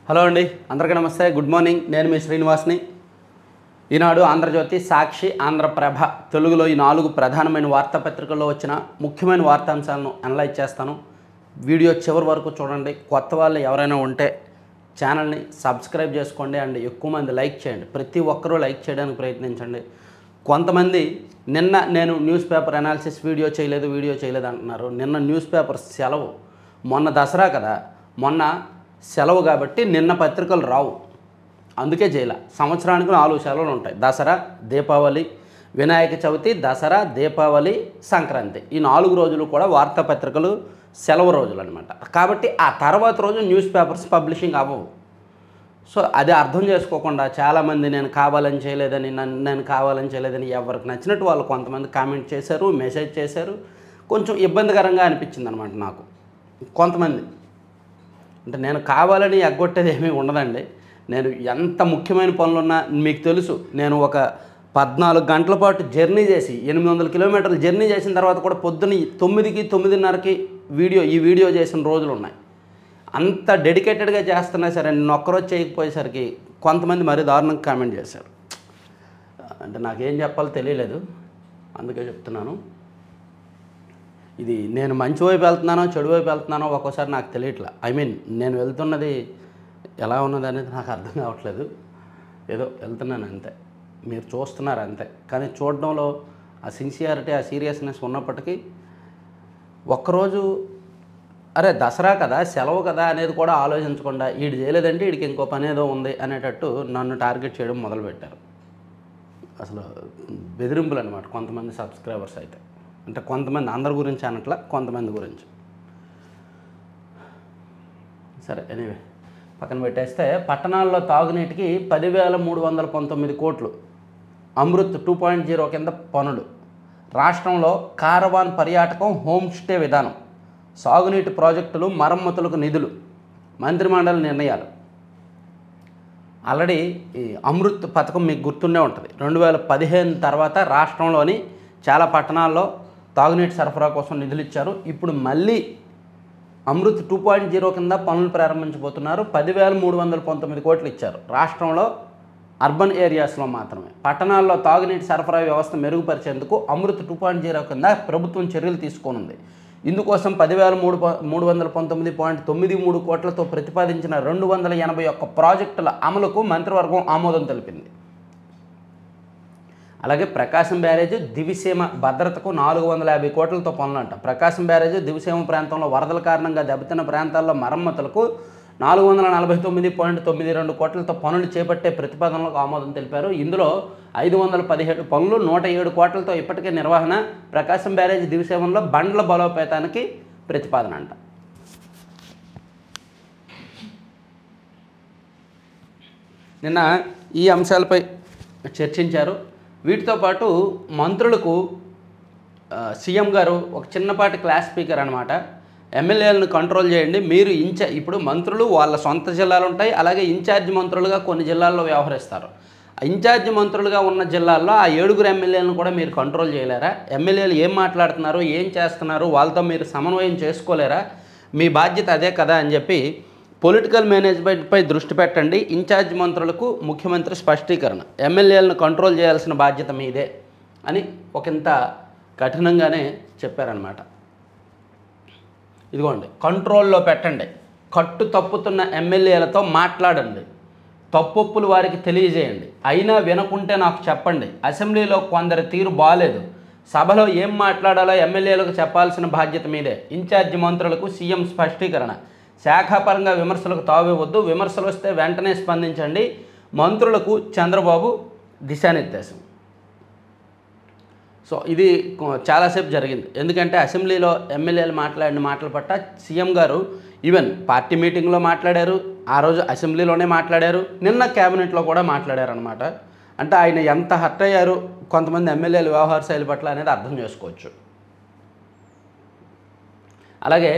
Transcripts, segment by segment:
Hello అండి, అందరికీ నమస్తే. Good morning. నేను మీ శ్రీనివాస్ని. ఈనాడు, ఆంధ్రజ్యోతి, సాక్షి, ఆంధ్రప్రభ తెలుగులో ఈ 4 ప్రధానమైన వార్తాపత్రికల్లో వచ్చిన ముఖ్యమైన వార్తాంశాలను అనలైజ్ చేస్తాను. వీడియో చివరి వరకు చూడండి. కొత్త వాళ్ళు ఎవరైనా ఉంటే ఛానల్ని సబ్స్క్రైబ్ చేసుకోండి అండ్ ఎక్కువ మంది లైక్ చేయండి. ప్రతి ఒక్కరూ లైక్ చేయడానికి ప్రయత్నించండి. కొంతమంది నిన్న నేను న్యూస్ పేపర్ అనాలిసిస్ వీడియో చేయలేదు అంటున్నారు. నిన్న న్యూస్ పేపర్ సెలవు, మొన్న దసరా కదా, మొన్న సెలవు కాబట్టి నిన్న పత్రికలు రావు, అందుకే చేయలే. సంవత్సరానికి 4 సెలవులు ఉంటాయి: దసరా, దీపావళి, వినాయక చవితి, దసరా, దీపావళి, సంక్రాంతి. ఈ 4 రోజులు కూడా వార్తాపత్రికలు సెలవు రోజులు అనమాట. కాబట్టి ఆ తర్వాత రోజు న్యూస్ పేపర్స్ పబ్లిషింగ్ అవ్వవు. సో అది అర్థం చేసుకోకుండా చాలామంది నేను కావాలని చేయలేదని ఎవరికి నచ్చినట్టు వాళ్ళు కొంతమంది కామెంట్ చేశారు, మెసేజ్ చేశారు. కొంచెం ఇబ్బందికరంగా అనిపించింది అనమాట నాకు. కొంతమంది అంటే నేను కావాలని ఎగ్గొట్టేది ఏమీ ఉండదండి. నేను ఎంత ముఖ్యమైన పనులున్నా మీకు తెలుసు. నేను ఒక 14 గంటల పాటు జర్నీ చేసి 800 కిలోమీటర్లు జర్నీ చేసిన తర్వాత కూడా పొద్దున్న 9కి 9:30కి ఈ వీడియో చేసిన రోజులు ఉన్నాయి. అంత డెడికేటెడ్గా చేస్తున్నా సరే నేను ఒక్కరోజు చేయకపోయేసరికి కొంతమంది మరీ దారుణంగా కామెంట్ చేశారు. అంటే నాకేం చెప్పాలో తెలియలేదు, అందుకే చెప్తున్నాను. ఇది నేను మంచి వైపు వెళ్తున్నానో చెడు వైపు వెళ్తున్నానో ఒక్కోసారి నాకు తెలియట్లా. నేను వెళ్తున్నది ఎలా ఉన్నది అనేది నాకు అర్థం కావట్లేదు. ఏదో వెళ్తున్నాను అంతే, మీరు చూస్తున్నారు అంతే. కానీ చూడడంలో ఆ సిన్సియారిటీ, ఆ సీరియస్నెస్ ఉన్నప్పటికీ ఒక్కరోజు అరే దసరా కదా, సెలవు కదా అనేది కూడా ఆలోచించకుండా వీడు చేయలేదంటే వీడికి ఇంకో పని ఏదో ఉంది అనేటట్టు నన్ను టార్గెట్ చేయడం మొదలుపెట్టారు. అసలు బెదిరింపులు అనమాట కొంతమంది సబ్స్క్రైబర్స్ అయితే. అంటే కొంతమంది, అందరి గురించి అనట్లా, కొంతమంది గురించి. సరే, ఎనీవే పక్కన పెట్టేస్తే, పట్టణాల్లో తాగునీటికి 10,319 కోట్లు, అమృత్ 2.0 కింద పనులు, రాష్ట్రంలో కారవాన్ పర్యాటకం, హోమ్ స్టే విధానం, సాగునీటి ప్రాజెక్టులు, మరమ్మతులకు నిధులు, మంత్రిమండలి నిర్ణయాలు. ఆల్రెడీ ఈ అమృత్ పథకం మీకు గుర్తుండే ఉంటుంది. 2015 తర్వాత రాష్ట్రంలోని చాలా పట్టణాల్లో తాగునీటి సరఫరా కోసం నిధులు ఇచ్చారు. ఇప్పుడు మళ్ళీ అమృత్ 2.0 కింద పనులు ప్రారంభించబోతున్నారు. 10,319 కోట్లు ఇచ్చారు. రాష్ట్రంలో అర్బన్ ఏరియాస్లో మాత్రమే. పట్టణాల్లో తాగునీటి సరఫరా వ్యవస్థ మెరుగుపరిచేందుకు అమృత్ 2.0 కింద ప్రభుత్వం చర్యలు తీసుకొనుంది. ఇందుకోసం 10,319.93 కోట్లతో ప్రతిపాదించిన 281 ప్రాజెక్టుల అమలుకు మంత్రివర్గం ఆమోదం తెలిపింది. అలాగే ప్రకాశం బ్యారేజ్, దివిసీమ భద్రతకు 450 కోట్లతో పనులంట. ప్రకాశం బ్యారేజ్, దివిసీమ ప్రాంతంలో వరదల కారణంగా దెబ్బతిన్న ప్రాంతాల్లో మరమ్మతులకు 449.92 కోట్లతో పనులు చేపట్టే ప్రతిపాదనలకు ఆమోదం తెలిపారు. ఇందులో 517 పనులు, 107 కోట్లతో ఇప్పటికే నిర్వహణ. ప్రకాశం బ్యారేజ్, దివిసీమలో బండ్ల బలోపేతానికి ప్రతిపాదన అంట. నిన్న ఈ అంశాలపై చర్చించారు. వీటితో పాటు మంత్రులకు సీఎం గారు ఒక చిన్నపాటి క్లాస్ స్పీకర్ అనమాట. ఎమ్మెల్యేలను కంట్రోల్ చేయండి, మీరు ఇప్పుడు మంత్రులు వాళ్ళ సొంత జిల్లాలు ఉంటాయి, అలాగే ఇన్ఛార్జ్ మంత్రులుగా కొన్ని జిల్లాల్లో వ్యవహరిస్తారు. ఇన్ఛార్జ్ మంత్రులుగా ఉన్న జిల్లాల్లో ఆ 7 ఎమ్మెల్యేలను కూడా మీరు కంట్రోల్ చేయలేరా? ఎమ్మెల్యేలు ఏం మాట్లాడుతున్నారు, ఏం చేస్తున్నారు, వాళ్ళతో మీరు సమన్వయం చేసుకోలేరా? మీ బాధ్యత అదే కదా అని చెప్పి పొలిటికల్ మేనేజ్మెంట్పై దృష్టి పెట్టండి. ఇన్ఛార్జ్ మంత్రులకు ముఖ్యమంత్రి స్పష్టీకరణ, ఎమ్మెల్యేలను కంట్రోల్ చేయాల్సిన బాధ్యత మీదే అని ఒకంత కఠినంగానే చెప్పారనమాట. ఇదిగోండి, కంట్రోల్లో పెట్టండి, కట్టు తప్పుతున్న ఎమ్మెల్యేలతో మాట్లాడండి, తప్పొప్పులు వారికి తెలియజేయండి, అయినా వినకుంటే నాకు చెప్పండి. అసెంబ్లీలో కొందరి తీరు బాలేదు, సభలో ఏం మాట్లాడాలో ఎమ్మెల్యేలకు చెప్పాల్సిన బాధ్యత మీదే. ఇన్ఛార్జ్ మంత్రులకు సీఎం స్పష్టీకరణ, శాఖాపరంగా విమర్శలకు తావివ్వద్దు, విమర్శలు వస్తే వెంటనే స్పందించండి. మంత్రులకు చంద్రబాబు దిశానిర్దేశం. సో ఇది చాలాసేపు జరిగింది. ఎందుకంటే అసెంబ్లీలో ఎమ్మెల్యేలు మాట్లాడిన మాటల పట్ల సీఎం గారు ఈవెన్ పార్టీ మీటింగ్లో మాట్లాడారు, ఆ రోజు అసెంబ్లీలోనే మాట్లాడారు, నిన్న క్యాబినెట్లో కూడా మాట్లాడారు అనమాట. అంటే ఆయన ఎంత హర్ట్ అయ్యారు కొంతమంది ఎమ్మెల్యేల వ్యవహార శైలి పట్ల అనేది అర్థం చేసుకోవచ్చు. అలాగే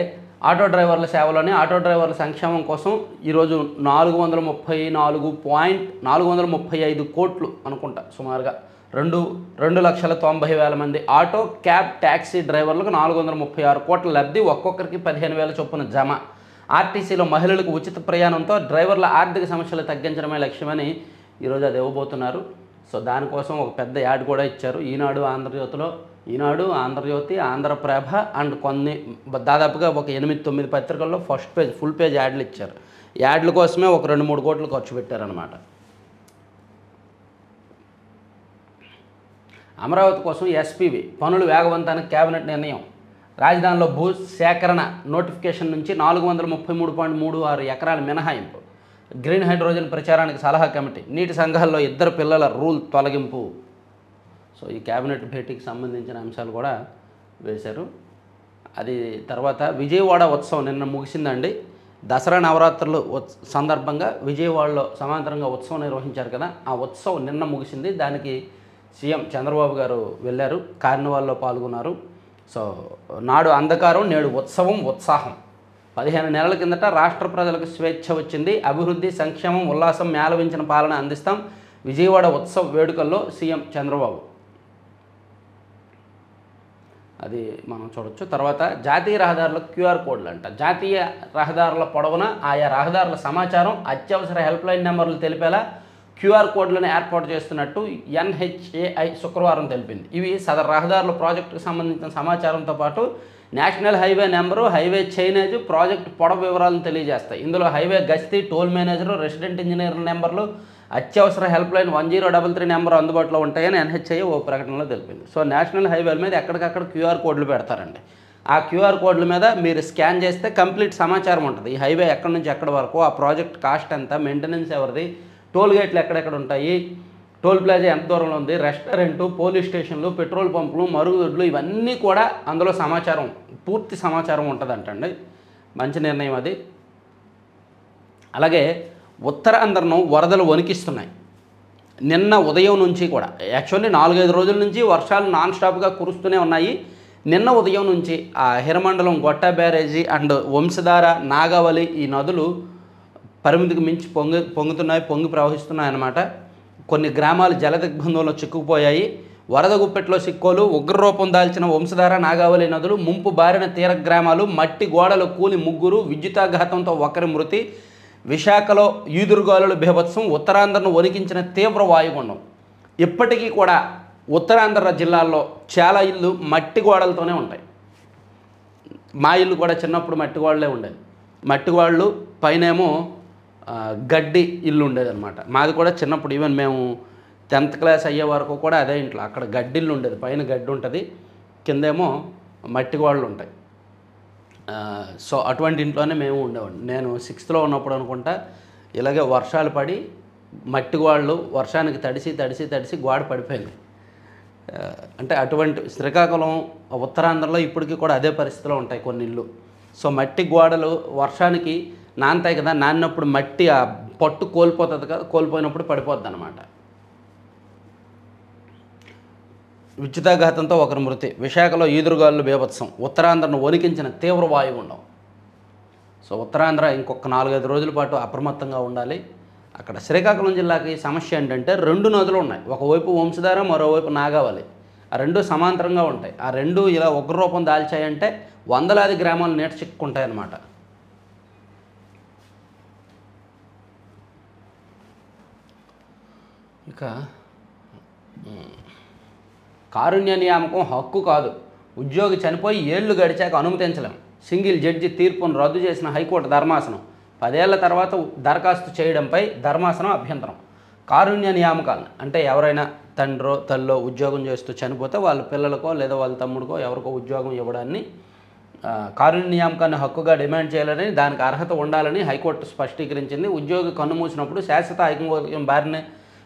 ఆటో డ్రైవర్ల సేవలోనే ఆటో డ్రైవర్ల సంక్షేమం కోసం ఈరోజు 435 కోట్లు అనుకుంటా, సుమారుగా 2,90,000 మంది ఆటో, క్యాబ్, ట్యాక్సీ డ్రైవర్లకు 436 కోట్ల లబ్ధి, ఒక్కొక్కరికి 15,000 చొప్పున జమ. ఆర్టీసీలో మహిళలకు ఉచిత ప్రయాణంతో డ్రైవర్ల ఆర్థిక సమస్యలు తగ్గించడమే లక్ష్యమని ఈరోజు అది ఇవ్వబోతున్నారు. సో దానికోసం ఒక పెద్ద యాడ్ కూడా ఇచ్చారు. ఈనాడు, ఆంధ్రజ్యోతిలో ఈనాడు, ఆంధ్రజ్యోతి, ఆంధ్రప్రభ అండ్ కొన్ని దాదాపుగా ఒక 8-9 పత్రికల్లో ఫస్ట్ పేజ్ ఫుల్ పేజ్ యాడ్లు ఇచ్చారు. యాడ్ల కోసమే ఒక 2-3 కోట్లు ఖర్చు పెట్టారనమాట. అమరావతి కోసం ఎస్పీవి పనులు వేగవంతానికి కేబినెట్ నిర్ణయం. రాజధానిలో భూ సేకరణ నోటిఫికేషన్ నుంచి 433.36 ఎకరాల మినహాయింపు. గ్రీన్ హైడ్రోజన్ ప్రచారానికి సలహా కమిటీ. నీటి సంఘాల్లో 2 పిల్లల రూల్ తొలగింపు. సో ఈ కేబినెట్ భేటీకి సంబంధించిన అంశాలు కూడా వేశారు. అది తర్వాత విజయవాడ ఉత్సవం నిన్న ముగిసిందండి. దసరా నవరాత్రులు సందర్భంగా విజయవాడలో సమాంతరంగా ఉత్సవం నిర్వహించారు కదా, ఆ ఉత్సవం నిన్న ముగిసింది. దానికి సీఎం చంద్రబాబు గారు వెళ్ళారు, కార్నివాల్లో పాల్గొన్నారు. సో నాడు అంధకారం, నేడు ఉత్సవం, ఉత్సాహం. 15 నెలల కిందట రాష్ట్ర ప్రజలకు స్వేచ్ఛ వచ్చింది, అభివృద్ధి, సంక్షేమం, ఉల్లాసం మేళవించిన పాలన అందిస్తాం. విజయవాడ ఉత్సవ వేడుకల్లో సీఎం చంద్రబాబు. అది మనం చూడొచ్చు. తర్వాత జాతీయ రహదారుల క్యూఆర్ కోడ్లు అంట. జాతీయ రహదారుల పొడవున ఆయా రహదారుల సమాచారం, అత్యవసర హెల్ప్లైన్ నెంబర్లు తెలిపేలా క్యూఆర్ కోడ్లను ఏర్పాటు చేస్తున్నట్టు NHAI శుక్రవారం తెలిపింది. ఇవి సదరు రహదారుల ప్రాజెక్టుకు సంబంధించిన సమాచారంతో పాటు national highway number, highway chainage, project పొడవు వివరాలను తెలియజేస్తాయి. ఇందులో హైవే గస్తీ, టోల్ మేనేజరు, రెసిడెంట్ ఇంజనీర్ల నెంబర్లు, అత్యవసర హెల్ప్లైన్ 1033 నెంబర్ అందుబాటులో ఉంటాయని NHAI ఓ ప్రకటనలో తెలిపింది. సో నేషనల్ హైవేల మీద ఎక్కడికక్కడ క్యూఆర్ కోడ్లు పెడతారండి. ఆ క్యూఆర్ కోడ్ల మీద మీరు స్కాన్ చేస్తే కంప్లీట్ సమాచారం ఉంటుంది. ఈ హైవే ఎక్కడి నుంచి ఎక్కడి వరకు, ఆ ప్రాజెక్ట్ కాస్ట్ ఎంత, మెయింటెనెన్స్ ఎవరిది, టోల్ గేట్లు ఎక్కడెక్కడ ఉంటాయి, టోల్ ప్లాజా ఎంత దూరంలో ఉంది, రెస్టారెంటు, పోలీస్ స్టేషన్లు, పెట్రోల్ పంపులు, మరుగుదొడ్లు, ఇవన్నీ కూడా అందులో సమాచారం, పూర్తి సమాచారం ఉంటుందంటండి. మంచి నిర్ణయం అది. అలాగే ఉత్తరాంధ్రను వరదలు వణికిస్తున్నాయి. నిన్న ఉదయం నుంచి కూడా యాక్చువల్లీ 4-5 రోజుల నుంచి వర్షాలు నాన్ స్టాప్గా కురుస్తూనే ఉన్నాయి. నిన్న ఉదయం నుంచి ఆ హిరమండలం, గొట్ట బ్యారేజీ అండ్ వంశధార, నాగావళి ఈ నదులు పరిమితికి మించి పొంగి ప్రవహిస్తున్నాయి అన్నమాట. కొన్ని గ్రామాలు జలదిగ్బంధంలో చిక్కుకుపోయాయి. వరద గుప్పెట్లో సిక్కోలు, ఉగ్రరూపం దాల్చిన వంశధార, నాగావళి నదులు, ముంపు బారిన తీర గ్రామాలు, మట్టి గోడలు కూలి 3, విద్యుతాఘాతంతో 1 మృతి. విశాఖలో ఈదురుగాలుల బీభత్సం, ఉత్తరాంధ్రను వణికించిన తీవ్ర వాయుగుండం. ఇప్పటికీ కూడా ఉత్తరాంధ్ర జిల్లాల్లో చాలా ఇళ్ళు మట్టి గోడలతోనే ఉంటాయి. మా ఇల్లు కూడా చిన్నప్పుడు మట్టి గోడలే ఉండేది. మట్టి గోడలు పైనేమో గడ్డి ఇల్లు ఉండేదన్నమాట. మాది కూడా చిన్నప్పుడు ఈవెన్ మేము 10th క్లాస్ అయ్యే వరకు కూడా అదే ఇంట్లో. అక్కడ గడ్డిల్లు ఉండేది, పైన గడ్డి ఉంటుంది, కిందేమో మట్టి గోడలు ఉంటాయి. సో అటువంటి ఇంట్లోనే మేము ఉండేవాడిని. నేను 6th ఉన్నప్పుడు అనుకుంటా ఇలాగే వర్షాలు పడి మట్టి గోడలు వర్షానికి తడిసి గోడ పడిపోయింది. అంటే అటువంటి శ్రీకాకుళం, ఉత్తరాంధ్రలో ఇప్పటికీ కూడా అదే పరిస్థితిలో ఉంటాయి కొన్ని ఇళ్ళు. సో మట్టి గోడలు వర్షానికి నానతాయి కదా, నానినప్పుడు మట్టి ఆ పట్టు కోల్పోతుంది కదా, కోల్పోయినప్పుడు పడిపోద్ది అనమాట. విద్యుతాఘాతంతో 1 మృతి. విశాఖలో ఈదురుగాలుల బీభత్సం, ఉత్తరాంధ్రను వణికించిన తీవ్ర వాయుగుండం. సో ఉత్తరాంధ్ర ఇంకొక 4-5 రోజుల పాటు అప్రమత్తంగా ఉండాలి. అక్కడ శ్రీకాకుళం జిల్లాకి సమస్య ఏంటంటే 2 నదులు ఉన్నాయి. ఒకవైపు వంశధార, మరోవైపు నాగావళి. ఆ 2 సమాంతరంగా ఉంటాయి. ఆ 2 ఇలా ఉగ్రరూపం దాల్చాయంటే వందలాది గ్రామాలు నీట చిక్కుంటాయి అన్నమాట. ఇక కారుణ్య నియామకం హక్కు కాదు, ఉద్యోగి చనిపోయి ఏళ్లు గడిచాక అనుమతించలేం. సింగిల్ జడ్జి తీర్పును రద్దు చేసిన హైకోర్టు ధర్మాసనం. 10 ఏళ్ల తర్వాత దరఖాస్తు చేయడంపై ధర్మాసనం అభ్యంతరం. కారుణ్య నియామకాలను అంటే ఎవరైనా తండ్రో తల్లో ఉద్యోగం చేస్తూ చనిపోతే వాళ్ళ పిల్లలకో లేదా వాళ్ళ తమ్ముడికో ఎవరికో ఉద్యోగం ఇవ్వడాన్ని కారుణ్య నియామకాన్ని హక్కుగా డిమాండ్ చేయాలని, దానికి అర్హత ఉండాలని హైకోర్టు స్పష్టీకరించింది. ఉద్యోగి కన్నుమూసినప్పుడు, శాశ్వత ఐకమత్యం బారిన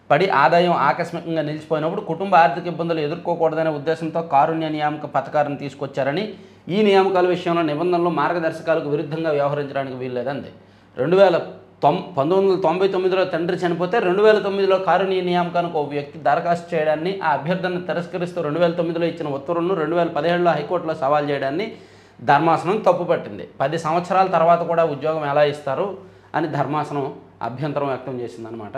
పడి ఆదాయం ఆకస్మికంగా నిలిచిపోయినప్పుడు కుటుంబ ఆర్థిక ఇబ్బందులు ఎదుర్కోకూడదనే ఉద్దేశంతో కారుణ్య నియామక పథకాన్ని తీసుకొచ్చారని, ఈ నియామకాల విషయంలో నిబంధనలు, మార్గదర్శకాలకు విరుద్ధంగా వ్యవహరించడానికి వీల్లేదంది. 1999లో తండ్రి చనిపోతే 2009లో కారుణ్య నియామకానికి ఒక వ్యక్తి దరఖాస్తు చేయడాన్ని, ఆ అభ్యర్థనను తిరస్కరిస్తూ 2009లో ఇచ్చిన ఉత్తర్వులను 2017లో హైకోర్టులో సవాల్ చేయడాన్ని ధర్మాసనం తప్పుపట్టింది. 10 సంవత్సరాల తర్వాత కూడా ఉద్యోగం ఎలా ఇస్తారు అని ధర్మాసనం అభ్యంతరం వ్యక్తం చేసిందనమాట.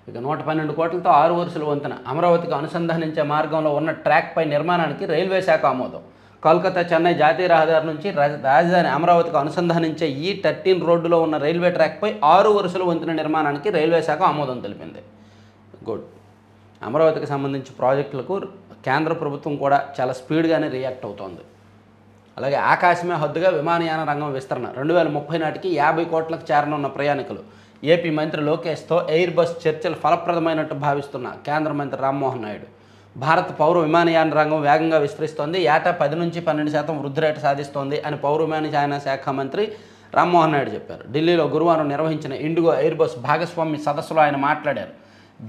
ఇక 112 కోట్లతో 6 వరుసల వంతెన అమరావతికి అనుసంధానించే మార్గంలో ఉన్న ట్రాక్పై నిర్మాణానికి రైల్వే శాఖ ఆమోదం. కోల్కతా చెన్నై జాతీయ రహదారి నుంచి రాజధాని అమరావతికి అనుసంధానించే E13 రోడ్డులో ఉన్న రైల్వే ట్రాక్పై 6 వరుసల వంతెన నిర్మాణానికి రైల్వే శాఖ ఆమోదం తెలిపింది. గుడ్. అమరావతికి సంబంధించి ప్రాజెక్టులకు కేంద్ర ప్రభుత్వం కూడా చాలా స్పీడ్గానే రియాక్ట్ అవుతోంది. అలాగే ఆకాశమే హద్దుగా విమానయాన రంగం విస్తరణ 2030 నాటికి 50 కోట్లకు చేరనున్న ప్రయాణికులు. ఏపీ మంత్రి లోకేష్తో ఎయిర్ బస్ చర్చలు ఫలప్రదమైనట్టు భావిస్తున్న కేంద్ర మంత్రి రామ్మోహన్ నాయుడు. భారత పౌర విమానయాన రంగం వేగంగా విస్తరిస్తోంది, ఏటా 10 నుంచి 12% వృద్ధి రేటు సాధిస్తోంది అని పౌర విమానయాన శాఖ మంత్రి రామ్మోహన్ నాయుడు చెప్పారు. ఢిల్లీలో గురువారం నిర్వహించిన ఇండిగో ఎయిర్ బస్ భాగస్వామి సదస్సులో ఆయన మాట్లాడారు.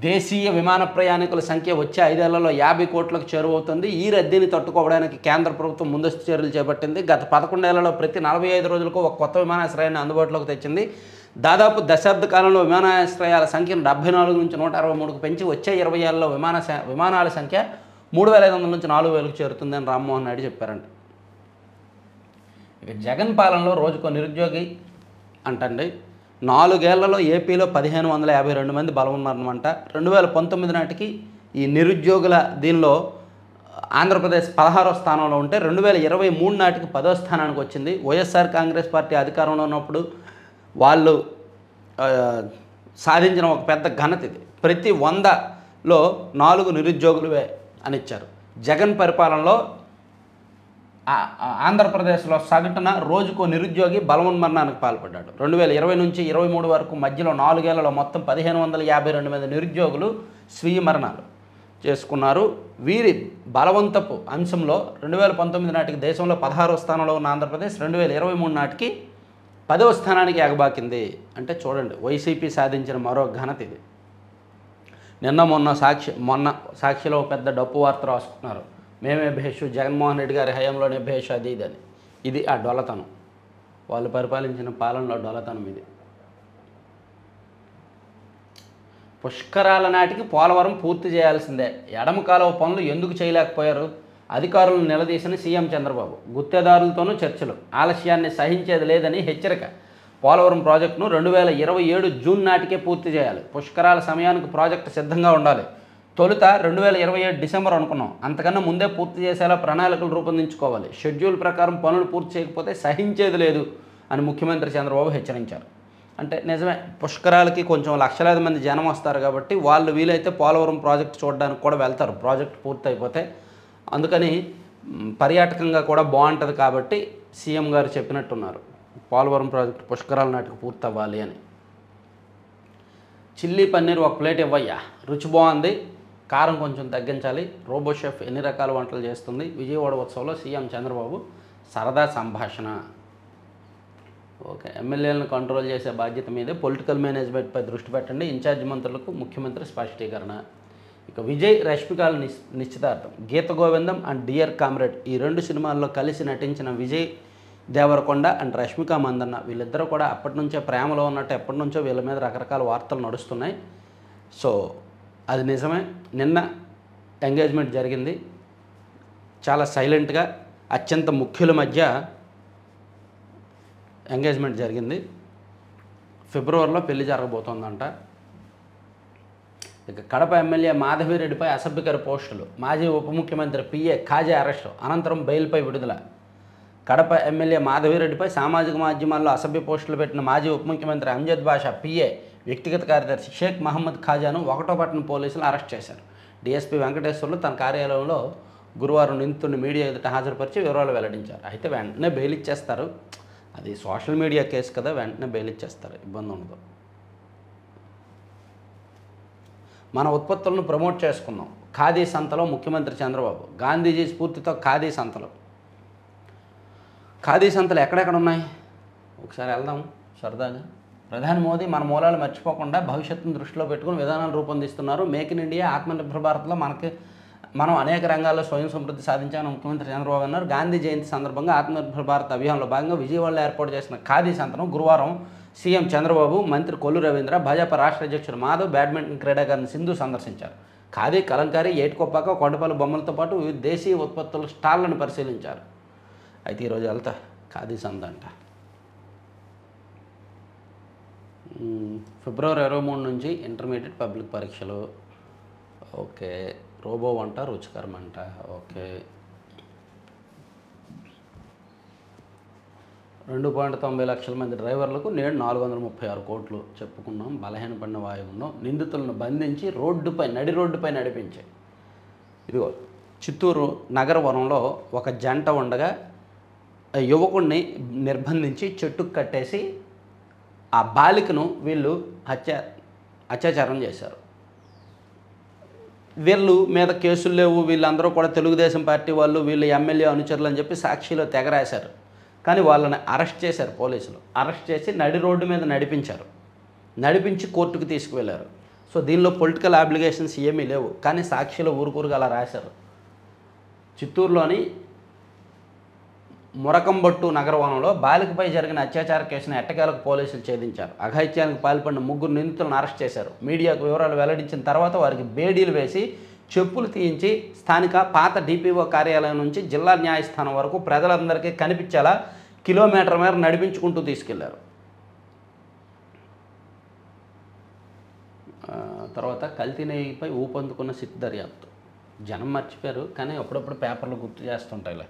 దేశీయ విమాన ప్రయాణికుల సంఖ్య వచ్చే 5 ఏళ్లలో 50 కోట్లకు చేరువవుతుంది. ఈ రద్దీని తట్టుకోవడానికి కేంద్ర ప్రభుత్వం ముందస్తు చర్యలు చేపట్టింది. గత 11 ఏళ్లలో ప్రతి 45 రోజులకు ఒక కొత్త విమానాశ్రయాన్ని అందుబాటులోకి తెచ్చింది. దాదాపు దశాబ్ద కాలంలో విమానాశ్రయాల సంఖ్యను 74 నుంచి 163కు పెంచి వచ్చే 20 ఏళ్లలో విమానాల సంఖ్య 3500 నుంచి 4000కు చేరుతుందని రామ్మోహన్ నాయుడు చెప్పారండి. ఇక జగన్ పాలనలో రోజుకో నిరుద్యోగి అంటండి. 4 ఏళ్లలో ఏపీలో 1552 మంది బలం ఉన్నారనమాట. 2019 నాటికి ఈ నిరుద్యోగుల దీనిలో ఆంధ్రప్రదేశ్ 16వ స్థానంలో ఉంటే 2023 నాటికి 10వ స్థానానికి వచ్చింది. వైఎస్ఆర్ కాంగ్రెస్ పార్టీ అధికారంలో ఉన్నప్పుడు వాళ్ళు సాధించిన ఒక పెద్ద ఘనత ఇది. ప్రతి 100లో 4 నిరుద్యోగులవే అని ఇచ్చారు. జగన్ పరిపాలనలో ఆంధ్రప్రదేశ్లో సగటున రోజుకో నిరుద్యోగి బలవన్మరణానికి పాల్పడ్డాడు. 2020 నుంచి 23 వరకు మధ్యలో 4 ఏళ్లలో మొత్తం 1552 మంది నిరుద్యోగులు స్వీయ మరణాలు చేసుకున్నారు. వీరి బలవంతపు అంశంలో 2019 నాటికి దేశంలో 16వ స్థానంలో ఉన్న ఆంధ్రప్రదేశ్ 2023 నాటికి 10వ స్థానానికి ఎగబాకింది. అంటే చూడండి, వైసీపీ సాధించిన మరో ఘనత ఇది. మొన్న సాక్షిలో పెద్ద డప్పు వార్త రాసుకున్నారు. మేమే భేషు, జగన్మోహన్ రెడ్డి గారి హయాంలోనే భేషు, అది ఇదని. ఇది ఆ డొలతనం, వాళ్ళు పరిపాలించిన పాలనలో డొలతనం ఇది. పుష్కరాల నాటికి పోలవరం పూర్తి చేయాల్సిందే. ఎడమ కాలువ పనులు ఎందుకు చేయలేకపోయారు? అధికారులను నిలదీసిన సీఎం చంద్రబాబు. గుత్తేదారులతోనూ చర్చలు, ఆలస్యాన్ని సహించేది లేదని హెచ్చరిక. పోలవరం ప్రాజెక్టును 2027 జూన్ నాటికే పూర్తి చేయాలి. పుష్కరాల సమయానికి ప్రాజెక్టు సిద్ధంగా ఉండాలి. తొలుత 2027 డిసెంబర్ అనుకున్నాం. అంతకన్నా ముందే పూర్తి చేసేలా ప్రణాళికలు రూపొందించుకోవాలి. షెడ్యూల్ ప్రకారం పనులు పూర్తి చేయకపోతే సహించేది లేదు అని ముఖ్యమంత్రి చంద్రబాబు హెచ్చరించారు. అంటే నిజమే, పుష్కరాలకి కొంచెం లక్షలాది మంది జనం వస్తారు కాబట్టి వాళ్ళు వీలైతే పోలవరం ప్రాజెక్టు చూడడానికి కూడా వెళ్తారు ప్రాజెక్టు పూర్తి అయిపోతే. అందుకని పర్యాటకంగా కూడా బాగుంటుంది కాబట్టి సీఎం గారు చెప్పినట్టున్నారు పోలవరం ప్రాజెక్టు పుష్కరాల నాటికి పూర్తి అవ్వాలి అని. చిల్లీ పన్నీర్ ఒక ప్లేట్ ఇవ్వయ్యా, రుచి బాగుంది, కారం కొంచెం తగ్గించాలి. రోబో షెఫ్ ఎన్ని రకాల వంటలు చేస్తుంది. విజయవాడ ఉత్సవంలో సీఎం చంద్రబాబు సరదా సంభాషణ. ఓకే, ఎమ్మెల్యేలను కంట్రోల్ చేసే బాధ్యత మీదే పొలిటికల్ మేనేజ్మెంట్పై దృష్టి పెట్టండి. ఇన్ఛార్జ్ మంత్రులకు ముఖ్యమంత్రి స్పష్టీకరణ. ఇక విజయ్ రష్మికల నిశ్చితార్థం. గీత గోవిందం అండ్ డియర్ కామ్రేడ్ ఈ 2 సినిమాల్లో కలిసి నటించిన విజయ్ దేవరకొండ అండ్ రష్మిక మందన్న వీళ్ళిద్దరూ కూడా అప్పటి నుంచే ప్రేమలో ఉన్నట్టు ఎప్పటి నుంచో వీళ్ళ మీద రకరకాల వార్తలు నడుస్తున్నాయి. సో అది నిజమే. నిన్న ఎంగేజ్మెంట్ జరిగింది, చాలా సైలెంట్గా అత్యంత ముఖ్యుల మధ్య ఎంగేజ్మెంట్ జరిగింది. ఫిబ్రవరిలో పెళ్లి జరగబోతోందంట. ఇక కడప ఎమ్మెల్యే మాధవిరెడ్డిపై అసభ్యకర పోస్టులు. మాజీ ఉప ముఖ్యమంత్రి పిఏ ఖాజా అరెస్టు అనంతరం బెయిల్పై విడుదల. కడప ఎమ్మెల్యే మాధవిరెడ్డిపై సామాజిక మాధ్యమాల్లో అసభ్య పోస్టులు పెట్టిన మాజీ ఉప ముఖ్యమంత్రి అంజద్ బాషా పిఏ వ్యక్తిగత కార్యదర్శి షేక్ మహమ్మద్ ఖాజాను 1వ పట్టణ పోలీసులు అరెస్ట్ చేశారు. డీఎస్పీ వెంకటేశ్వర్లు తన కార్యాలయంలో గురువారం నిందితుడిని మీడియా ఎదుట హాజరుపరిచి వివరాలు వెల్లడించారు. అయితే వెంటనే బెయిల్ ఇచ్చేస్తారు, అది సోషల్ మీడియా కేసు కదా, వెంటనే బెయిల్ ఇచ్చేస్తారు, ఇబ్బంది ఉండదు. మన ఉత్పత్తులను ప్రమోట్ చేసుకుందాం. ఖాదీ సంతలో ముఖ్యమంత్రి చంద్రబాబు. గాంధీజీ స్ఫూర్తితో ఖాదీ సంతలు. ఖాదీ సంతలు ఎక్కడెక్కడ ఉన్నాయి ఒకసారి వెళ్దాం సరదాగా. ప్రధాని మోదీ మన మూలాలు మర్చిపోకుండా భవిష్యత్తును దృష్టిలో పెట్టుకుని విధానాలు రూపొందిస్తున్నారు. మేక్ ఇన్ ఇండియా, ఆత్మనిర్భర్ భారత్లో మనం అనేక రంగాల్లో స్వయం సమృద్ధి సాధించామని ముఖ్యమంత్రి చంద్రబాబు అన్నారు. గాంధీ జయంతి సందర్భంగా ఆత్మనిర్భర్ భారత్ అభియాన్లో భాగంగా విజయవాడలో ఏర్పాటు చేసిన ఖాదీ సంతను గురువారం సీఎం చంద్రబాబు, మంత్రి కొల్లు రవీంద్ర, భాజపా రాష్ట్ర అధ్యక్షుడు మాధవ్, బ్యాడ్మింటన్ క్రీడాకారిణి సింధు సందర్శించారు. ఖాదీ, కలంకారీ, ఏటికొప్పాక, కొండపల్లి బొమ్మలతో పాటు వివిధ దేశీయ ఉత్పత్తుల స్టాళ్లను పరిశీలించారు. అయితే ఈరోజు వెళ్తా ఖాదీ సంత అంట. ఫిబ్రవరి 23 నుంచి ఇంటర్మీడియట్ పబ్లిక్ పరీక్షలు. ఓకే, రోబో వంట రుచికరం అంట. ఓకే, 2.90 లక్షల మంది డ్రైవర్లకు నేడు 436 కోట్లు చెప్పుకున్నాం. బలహీనపడిన వాయుగుండం నిందితులను బంధించి నడి రోడ్డుపై నడిపించాయి. ఇదిగో చిత్తూరు నగర వనంలో ఒక జంట ఉండగా యువకుడిని నిర్బంధించి చెట్టుకు కట్టేసి ఆ బాలికను వీళ్ళు అత్యాచారం చేశారు. వీళ్ళు మీద కేసులు లేవు, వీళ్ళందరూ కూడా తెలుగుదేశం పార్టీ వాళ్ళు, వీళ్ళు ఎమ్మెల్యే అనుచరులు అని చెప్పి సాక్షిలో తెగ రాశారు. కానీ వాళ్ళని అరెస్ట్ చేశారు పోలీసులు. అరెస్ట్ చేసి నడి రోడ్డు మీద నడిపించి కోర్టుకు తీసుకువెళ్ళారు. సో దీనిలో పొలిటికల్ అబ్లిగేషన్స్ ఏమీ లేవు, కానీ సాక్షిలో ఊరుకూరుగా అలా రాశారు. చిత్తూరులోని మురకంబట్టు నగరవనంలో బాలికపై జరిగిన అత్యాచార కేసును ఎట్టకేలకు పోలీసులు ఛేదించారు. అఘాయిత్యానికి పాల్పడిన 3 నిందితులను అరెస్ట్ చేశారు. మీడియాకు వివరాలు వెల్లడించిన తర్వాత వారికి బేడీలు వేసి చెప్పులు తీయించి స్థానిక పాత డిపిఓ కార్యాలయం నుంచి జిల్లా న్యాయస్థానం వరకు ప్రజలందరికీ కనిపించేలా కిలోమీటర్ మేర నడిపించుకుంటూ తీసుకెళ్లారు. తర్వాత కల్తీ నెయ్యిపై ఊపందుకున్న సిట్ దర్యాప్తు. జనం మర్చిపోయారు, కానీ అప్పుడప్పుడు పేపర్లు గుర్తు చేస్తుంటాయిలే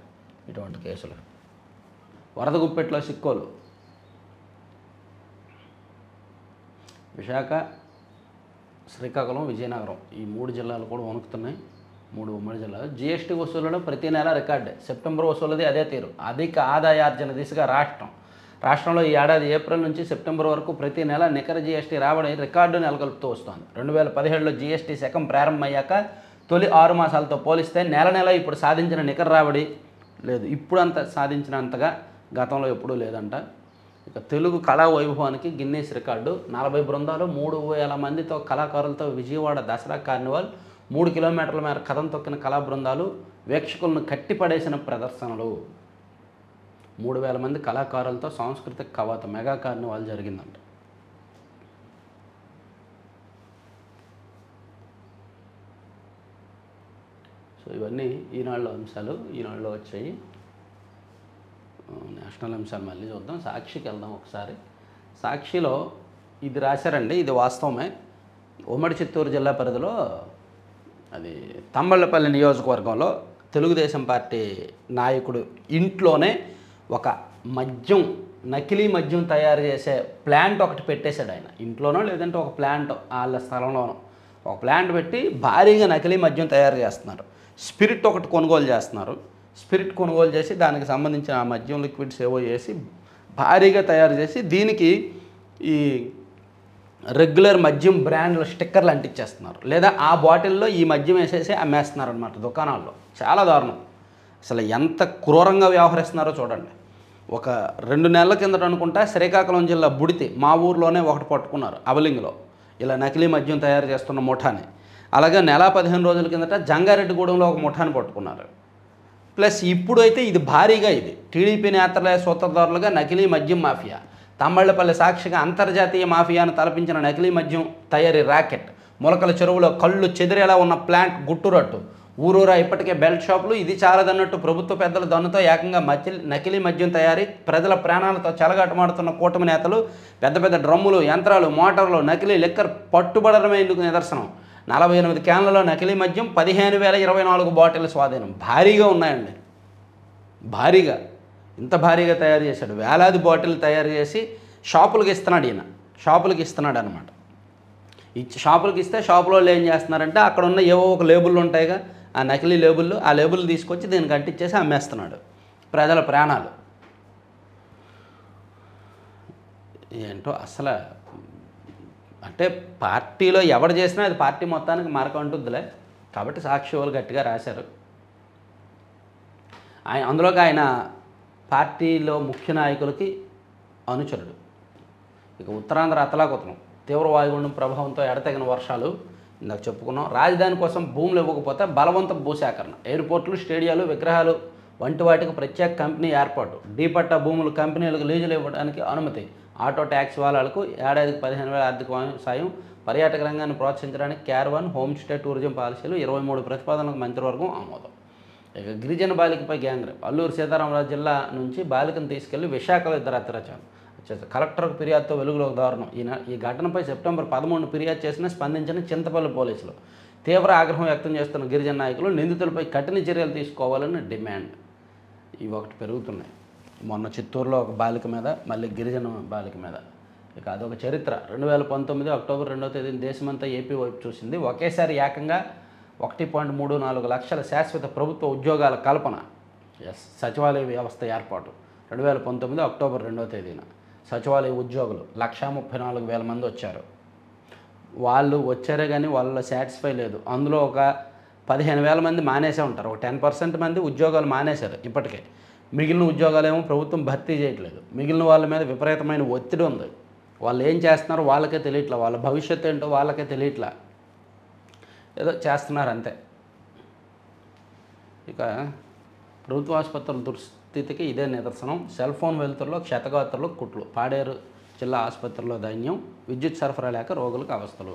ఇటువంటి కేసులు. వరద గుప్పెట్లో సిక్కోలు. విశాఖ, శ్రీకాకుళం, విజయనగరం ఈ 3 జిల్లాలు కూడా వణుకుతున్నాయి. 3 ఉమ్మడి జిల్లాలు. జీఎస్టీ వసూళ్లలో ప్రతి నెల రికార్డే. సెప్టెంబర్ వసూలది అదే తీరు. అధిక ఆదాయార్జన దిశగా రాష్ట్రంలో ఈ ఏడాది ఏప్రిల్ నుంచి సెప్టెంబర్ వరకు ప్రతి నెల నికర జీఎస్టీ రాబడి రికార్డు నెలకొల్పుతూ వస్తోంది. 2017లో జీఎస్టీ శకం ప్రారంభమయ్యాక తొలి 6 మాసాలతో పోలిస్తే నెల ఇప్పుడు సాధించిన నికర రాబడి లేదు. ఇప్పుడు సాధించినంతగా గతంలో ఎప్పుడూ లేదంట. ఇక తెలుగు కళా వైభవానికి గిన్నీస్ రికార్డు. 40 బృందాలు 3000 మందితో కళాకారులతో విజయవాడ దసరా కార్నివాల్. 3 కిలోమీటర్ల మేర కథం తొక్కిన కళా బృందాలు, వీక్షకులను కట్టిపడేసిన ప్రదర్శనలు. 3000 మంది కళాకారులతో సాంస్కృతిక కవాతు మెగా కార్నివాల్ జరిగిందంట. సో ఇవన్నీ ఈనాడులో అంశాలు. ఈనాడులో వచ్చాయి. నేషనల్ అంశాలు మళ్ళీ చూద్దాం. సాక్షికి వెళ్దాం ఒకసారి. సాక్షిలో ఇది రాశారండి, ఇది వాస్తవమే. ఉమ్మడి చిత్తూరు జిల్లా పరిధిలో అది తంబళ్ళపల్లి నియోజకవర్గంలో తెలుగుదేశం పార్టీ నాయకుడు ఇంట్లోనే ఒక నకిలీ మద్యం తయారు చేసే ప్లాంట్ ఒకటి పెట్టేశాడు ఆయన. ఇంట్లోనో లేదంటే ఒక ప్లాంట్ వాళ్ళ స్థలంలోనో ఒక ప్లాంట్ పెట్టి భారీగా నకిలీ మద్యం తయారు చేస్తున్నారు. స్పిరిట్ ఒకటి కొనుగోలు చేస్తున్నారు. స్పిరిట్ కొనుగోలు చేసి దానికి సంబంధించిన ఆ మద్యం లిక్విడ్స్ ఏవో చేసి భారీగా తయారు చేసి దీనికి ఈ రెగ్యులర్ మద్యం బ్రాండ్ల స్టిక్కర్లు అంటించేస్తున్నారు. లేదా ఆ బాటిల్లో ఈ మద్యం వేసేసి అమ్మేస్తున్నారు అనమాట దుకాణాల్లో. చాలా దారుణం. అసలు ఎంత క్రూరంగా వ్యవహరిస్తున్నారో చూడండి. ఒక 2 నెలల కిందట అనుకుంటా శ్రీకాకుళం జిల్లా బుడితి మా ఊర్లోనే ఒకటి పట్టుకున్నారు అవలింగ్లో ఇలా నకిలీ మద్యం తయారు చేస్తున్న ముఠాని. అలాగే నెల 15 రోజుల కిందట జంగారెడ్డిగూడెంలో ఒక ముఠాని పట్టుకున్నారు. ప్లస్ ఇప్పుడైతే ఇది భారీగా టీడీపీ నేతల సూత్రధారులుగా నకిలీ మద్యం మాఫియా. తంబళ్ళపల్లి సాక్షిగా అంతర్జాతీయ మాఫియాను తలపించిన నకిలీ మద్యం తయారీ ర్యాకెట్. మొలకల చెరువులో కళ్ళు చెదిరేలా ఉన్న ప్లాంట్ గుట్టురట్టు. ఊరూరా ఇప్పటికే బెల్ట్ షాపులు. ఇది చాలదన్నట్టు ప్రభుత్వ పెద్దల దన్నుతో ఏకంగా నకిలీ మద్యం తయారీ. ప్రజల ప్రాణాలతో చెలగాటమాడుతున్న కూటమి నేతలు పెద్ద పెద్ద డ్రమ్ములు, యంత్రాలు, మోటార్లు, నకిలీ లిక్కర్ పట్టుబడడమే ఇందుకు నిదర్శనం. 48 క్యాన్లలో నకిలీ మద్యం, 15,024 బాటిల్ స్వాధీనం. భారీగా ఉన్నాయండి, భారీగా. ఇంత భారీగా తయారు చేశాడు. వేలాది బాటిల్ తయారు చేసి షాపులకు ఇస్తున్నాడు ఈయన. షాపులకు ఇస్తున్నాడు అనమాట. షాపులకు ఇస్తే షాపులో వాళ్ళు ఏం చేస్తున్నారంటే అక్కడ ఉన్న ఏవో ఒక లేబుల్ ఉంటాయిగా, ఆ నకిలీ లేబుల్, ఆ లేబుల్ తీసుకొచ్చి దీనికి అంటించేసి అమ్మేస్తున్నాడు. ప్రజల ప్రాణాలు ఏంటో అసలు. అంటే పార్టీలో ఎవరు చేసినా అది పార్టీ మొత్తానికి మార్క ఉంటుందిలే. కాబట్టి సాక్షి వాళ్ళు గట్టిగా రాశారు. అందులోకి ఆయన పార్టీలో ముఖ్య నాయకులకి అనుచరుడు. ఇక ఉత్తరాంధ్ర అతలాకుతలం. తీవ్ర వాయుగుండం ప్రభావంతో ఎడతెగిన వర్షాలు. ఇందాక చెప్పుకున్నాం. రాజధాని కోసం భూములు ఇవ్వకపోతే బలవంత భూసేకరణ. ఎయిర్పోర్టులు, స్టేడియాలు, విగ్రహాలు వంటి వాటికి ప్రత్యేక కంపెనీ ఏర్పాటు. డీపట్టా భూములు కంపెనీలకు లీజులు ఇవ్వడానికి అనుమతి. ఆటో ట్యాక్సీ వాలాలకు ఏడాదికి 15,000 ఆర్థిక సాయం. పర్యాటక రంగాన్ని ప్రోత్సహించడానికి క్యారవాన్, హోమ్ స్టే, టూరిజం పాలసీలు. 23 ప్రతిపాదనలకు మంత్రివర్గం ఆమోదం. ఇక గిరిజన బాలికపై గ్యాంగ్ రేప్. అల్లూరు సీతారామరాజు జిల్లా నుంచి బాలికను తీసుకెళ్లి విశాఖలో 2 అత్యాచారం. కలెక్టర్కు ఫిర్యాదుతో వెలుగులోకి దారుణం. ఈ ఘటనపై సెప్టెంబర్ 13 ఫిర్యాదు చేసిన స్పందించిన చింతపల్లి పోలీసులు. తీవ్ర ఆగ్రహం వ్యక్తం చేస్తున్న గిరిజన నాయకులు నిందితులపై కఠిన చర్యలు తీసుకోవాలని డిమాండ్. ఇవి ఒకటి పెరుగుతున్నాయి. మొన్న చిత్తూరులో ఒక బాలిక మీద, మళ్ళీ గిరిజన బాలిక మీద. ఇక అదొక చరిత్ర. 2019 అక్టోబర్ 2వ తేదీన దేశమంతా ఏపీ వైపు చూసింది. ఒకేసారి ఏకంగా 1.34 లక్షల శాశ్వత ప్రభుత్వ ఉద్యోగాల కల్పన. సచివాలయ వ్యవస్థ ఏర్పాటు 2019 అక్టోబర్ 2వ తేదీన. సచివాలయ ఉద్యోగులు 1,34,000 మంది వచ్చారు. వాళ్ళు వచ్చారే కానీ వాళ్ళలో సాటిస్ఫై లేదు. అందులో ఒక 15,000 మంది మానేసే ఉంటారు. ఒక 10% మంది ఉద్యోగాలు మానేశారు ఇప్పటికే. మిగిలిన ఉద్యోగాలేమో ప్రభుత్వం భర్తీ చేయట్లేదు. మిగిలిన వాళ్ళ మీద విపరీతమైన ఒత్తిడి ఉంది. వాళ్ళు ఏం చేస్తున్నారో వాళ్ళకే తెలియట్లా, వాళ్ళ భవిష్యత్తు ఏంటో వాళ్ళకే తెలియట్లా, ఏదో చేస్తున్నారు అంతే. ఇక ప్రభుత్వ ఆసుపత్రుల దుస్థితికి ఇదే నిదర్శనం. సెల్ ఫోన్ వెలుతురులో క్షతగాత్రులు కుట్లు. పాడేరు జిల్లా ఆసుపత్రిలో దైన్యం. విద్యుత్ సరఫరా లేక రోగులకు అవస్థలు.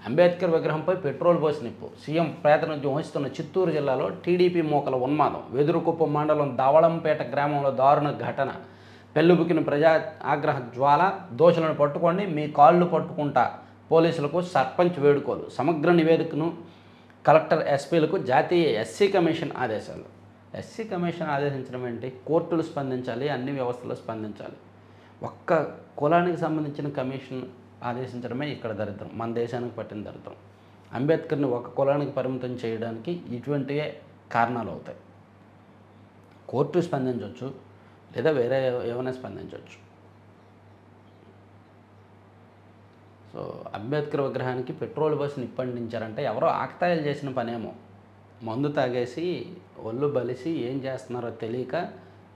అంబేద్కర్ విగ్రహంపై పెట్రోల్ పోసి నిప్పు. సీఎం ప్రాతినిధ్యం వహిస్తున్న చిత్తూరు జిల్లాలో టీడీపీ మూకల ఉన్మాదం. వెదురుకుప్పం మండలం దవళంపేట గ్రామంలో దారుణ ఘటన. పెళ్ళుబుకిన ప్రజా ఆగ్రహ జ్వాల. దోషులను పట్టుకోండి, మీ కాళ్ళు పట్టుకుంటా. పోలీసులకు సర్పంచ్ వేడుకోలు. సమగ్ర నివేదికను కలెక్టర్, ఎస్పీలకు జాతీయ ఎస్సీ కమిషన్ ఆదేశాలు. ఎస్సీ కమిషన్ ఆదేశించడం ఏంటి? కోర్టులు స్పందించాలి, అన్ని వ్యవస్థలు స్పందించాలి. ఒక్క కులానికి సంబంధించిన కమిషన్ ఆదేశించడమే ఇక్కడ దరిద్రం, మన దేశానికి పట్టిన దరిద్రం. అంబేద్కర్ని ఒక కులానికి పరిమితం చేయడానికి ఇటువంటివే కారణాలు అవుతాయి. కోర్టు స్పందించవచ్చు, లేదా వేరే ఏమైనా స్పందించవచ్చు. సో అంబేద్కర్ విగ్రహానికి పెట్రోల్ పోసి నిప్పండించారంటే ఎవరో ఆకతాయిలు చేసిన పనేమో. మందు తాగేసి ఒళ్ళు బలిసి ఏం చేస్తున్నారో తెలియక